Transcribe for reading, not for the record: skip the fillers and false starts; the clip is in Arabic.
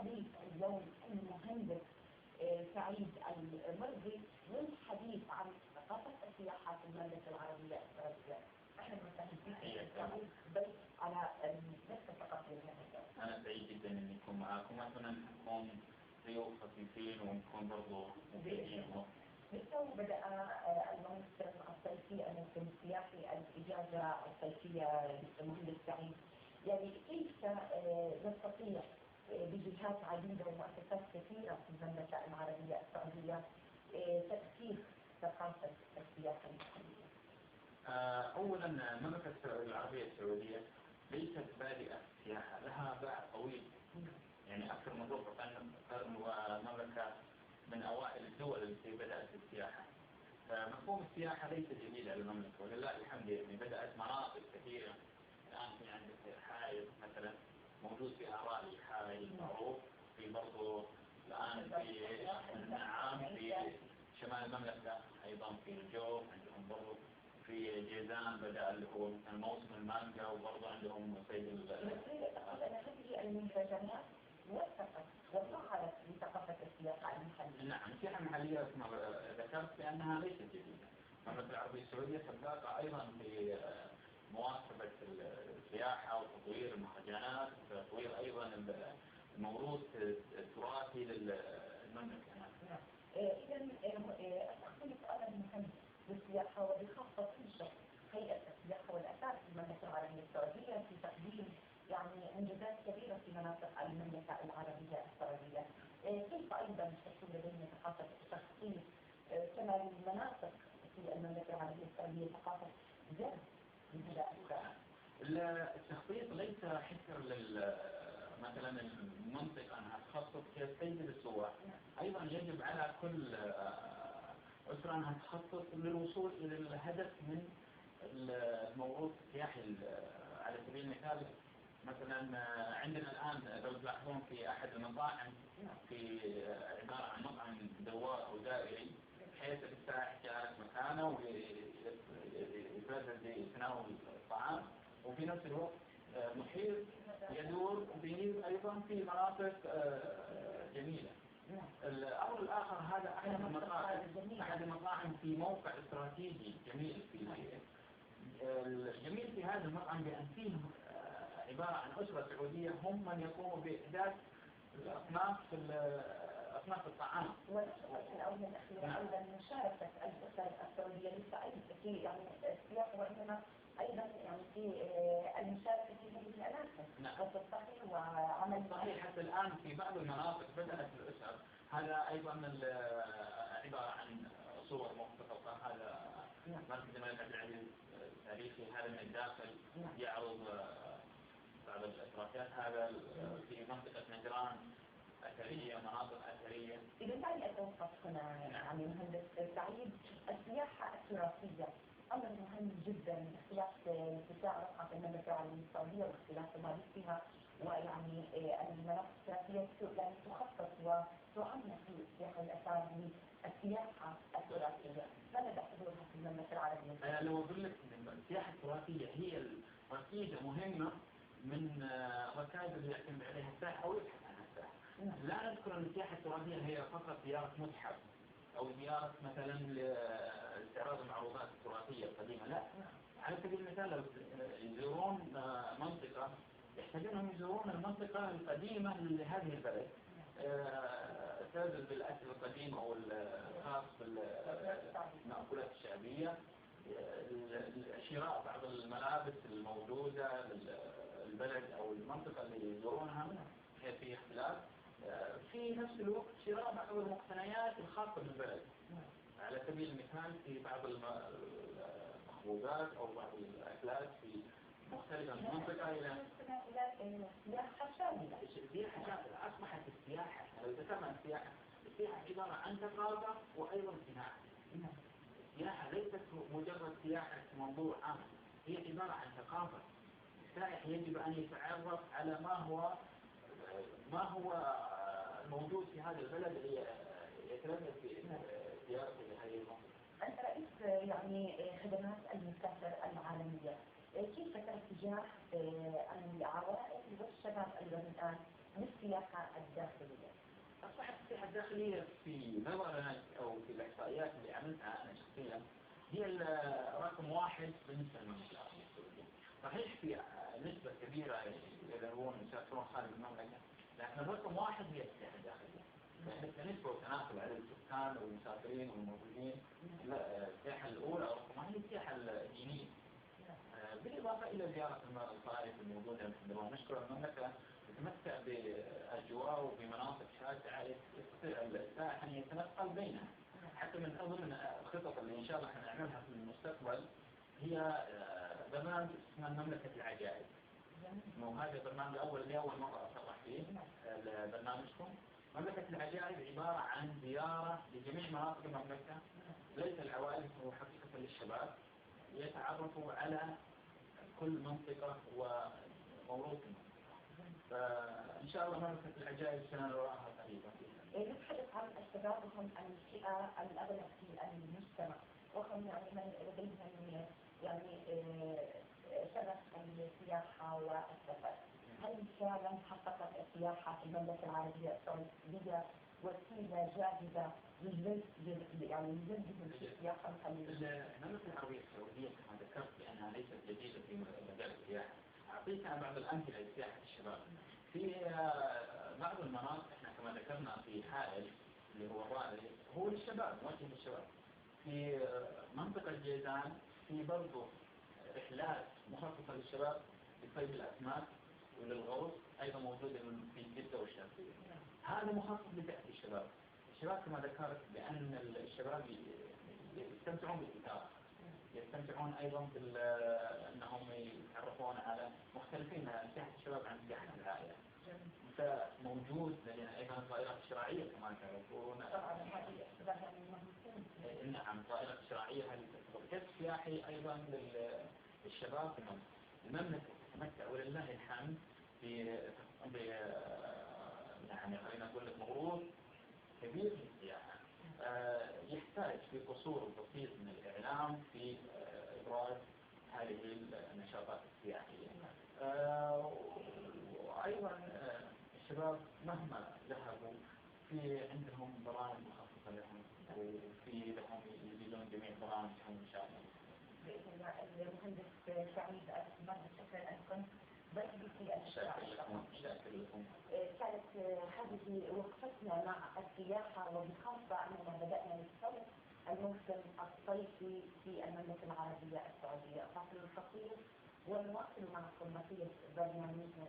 نستضيف اليوم المهندس سعيد المرضي للحديث عن ثقافة السياحة في المملكة العربية السعودية. أهلا وسهلا فيك بل على نفس الثقافة. أنا سعيد جدا إني أكون معاكم، أتمنى أن نكون ضيوف خفيفين ونكون برضو مفيدين. بالتو بدأ الموسم الصيفي الموسم السياحي الإجازة الصيفية للمهندس سعيد، يعني كيف نستطيع بجهات عديدة ومؤسسات كثيرة في المملكة العربية السعودية تكثيف ثقافة السياحة المحلية؟ أولا المملكة العربية السعودية ليست بادئة السياحة، لها باع طويل، يعني أكثر من ربع قرن، ومملكة من أوائل الدول التي بدأت السياحة. فمفهوم السياحة ليس جديد على المملكة ولله الحمد، يعني بدأت مناطق كثيرة. الآن في عندك حائل مثلا موجود في آرائي، حائل معروف في برضو الآن في نعم في شمال المملكة، أيضا في الجوف عندهم برضو، في جيزان بدأ اللي هو موسم المانجا، وبرضو عندهم صيد هذه المنتجات وثقت وظهرت لثقافة السياحة المحلية. نعم، السياحة المحلية كما ذكرت بأنها ليست جديدة. المملكة العربية السعودية سباقة أيضا في مواكبة السياحة وتطوير المهرجانات وتطوير أيضا الموروث التراثي للمملكة. إذا أستخدم سؤالا مهم للسياحة وبخاصة هيئة السياحة والآثار في المملكة العربية السعودية في تقديم يعني إنجازات كبيرة في مناطق المملكة العربية السعودية. كيف أيضا تكون لدينا ثقافة التخطيط كما للمناطق في المملكة العربية السعودية ثقافة جذب التخطيط ليس حكر مثلا المنطقة أنها تخطط كيف تجذب السواح، أيضا يجب على كل أسرة أنها تخطط للوصول إلى الهدف من الموروث السياحي. على سبيل المثال مثلا عندنا الآن لو تلاحظون في أحد المطاعم في عبارة عن مطعم دوار أو دائري، بحيث السائح جالس مكانه ويتلذذ بتناول الطعام، وفي نفس الوقت محيط يدور به أيضا في مناطق جميلة. الأمر الآخر هذا أحد المطاعم في موقع استراتيجي جميل. الجميل في هذا المطعم بأن فيه عبارة عن أسرة سعودية هم من يقوموا بإحداث أصناف الطعام. والأولى الأخيرة أيضا مشاركة الأسر السعودية ليس أيضا في يعني السياحة، وإنما أيضا يعني في المشاركة في هذه الأماكن والتصحيح وعمل صحيح. حتى الآن في بعض المناطق بدأت الأسر، هذا أيضا عبارة عن صور مختطفة. هذا مركز الملك عبد العزيز التاريخي، هذا من الداخل يعرض بعض الأتراكات. هذا في منطقة نجران أثرية، مناطق أثرية. إذا دعني أتوقف هنا يعني مهندس سعيد، السياحة التراثية أمر مهم جدا، اختلاف اتساع رقعة المملكة العربية السعودية واختلاف المعرفة فيها، ويعني المناطق السياحية يعني تخصص وتعنى في السياحة والآثار للسياحة التراثية. ما مدى حضورها في المملكة العربية السعودية؟ لو أقول لك السياحة التراثية هي ركيزة مهمة من ركائز اللي يعتمد عليها السائح أو يبحث عنها السائح. لا نذكر أن السياحة التراثية هي فقط زيارة متحف أو زيارة مثلا لاستعراض المعروضات التراثية القديمة، لا. على سبيل المثال لو يزورون منطقة يحتاجون يزورون المنطقة القديمة لهذه البلد، تزل بالأكل القديم أو الخاص بالمأكولات الشعبية، شراء بعض الملابس الموجودة للبلد أو المنطقة اللي يزورونها في اختلاف، في نفس الوقت شراء بعض المقتنيات الخاصة بالبلد. على سبيل المثال في بعض المخبوزات أو بعض الأكلات في مختلفة من منطقة إلى سياحة شاملة. سياحة شاملة. أصبحت السياحة، لو ذكرنا السياحة عبارة عن ثقافة وأيضا صناعة. السياحة ليست مجرد سياحة منظور عام، هي عبارة عن ثقافة. السائح يجب أن يتعرف على ما هو الموجود في هذا البلد يتلذذ في زيارته لهذه المنطقة. أنت رئيس يعني خدمات المسافر العالمية، كيف ترى اتجاه العوائل والشباب أيضا الآن للسياحة الداخلية؟ أصبحت السياحة الداخلية في نظرنا أو في الإحصائيات اللي عملتها أنا شخصيا هي رقم واحد بالنسبة للمملكة العربية السعودية. صحيح في نسبة كبيرة يذهبون يسافرون خارج المملكة، لكن الرقم واحد هي السياحة الداخلية. بالنسبة وتناسب عدد السكان والمسافرين والموجودين، السياحة الأولى رقم واحد هي السياحة الدينية. بالإضافة إلى زيارة الطائف الموجودة عندما نشكر المملكة تتمتع بأجواء وبمناطق شاسعة يستطيع السائح أن يتنقل بينها. حتى من أضمن الخطط اللي إن شاء الله نعملها في المستقبل هي برنامج اسمه مملكة العجائب. وهذا البرنامج لأول مرة أصرح فيه برنامجكم. مملكة العجائب عبارة عن زيارة لجميع مناطق المملكة، ليس العوائل، هو حقيقة للشباب يتعرفوا على كل منطقة وموروث المنطقة. فإن شاء الله مملكة العجائب سنراها قريبا. نتحدث عن الشباب وهم الفئة الأغلب في المجتمع، وهم يعني من لديهم يعني شغف السياحة والسفر. هل فعلا حققت السياحة في المملكة العربية السعودية وسيلة جاذبة للجذب في السياحة المحلية؟ المملكة العربية السعودية كما ذكرت بأنها ليست جديدة في مجال السياحة. أعطيك بعض الأمثلة لسياحة الشباب. في بعض المناطق احنا كما ذكرنا في حائل اللي هو الرائد هو للشباب، موجه للشباب. في منطقة جيزان في برضه رحلات مخصصة للشباب لصيد الأسماك وللغوص، أيضا موجودة في جدة والشرقية. هذا مخصص لفئة الشباب. الشباب كما ذكرت بأن الشباب يستمتعون بالكتابة، يستمتعون أيضا بأنهم يتعرفون على مختلفين سياحة الشباب عن سياحة العائلة. موجود لدينا أيضا الطائرات الشراعية كما تعرفون. نعم، الطائرات الشراعية هذه كسب سياحي أيضا للشباب في المملكة. تتمتع ولله الحمد يعني خلينا نقول لك موروث كبير في السياحة. يحتاج في قصور بسيط من الإعلام في إبراز هذه النشاطات السياحية. وأيضا الشباب مهما ذهبوا في عندهم برامج مخصصة لهم، وفي لهم يجدون جميع برامجهم إن شاء الله. بإذن الله. المهندس سعيد أسماء، شكرا لكم. ضيفي في شاكر لكم. كانت هذه وقفتنا مع السياحة، وبخاصة أننا بدأنا نستوعب الموسم الصيفي في المملكة العربية السعودية. فاصل قصير ونواصل معكم بقية برنامجنا.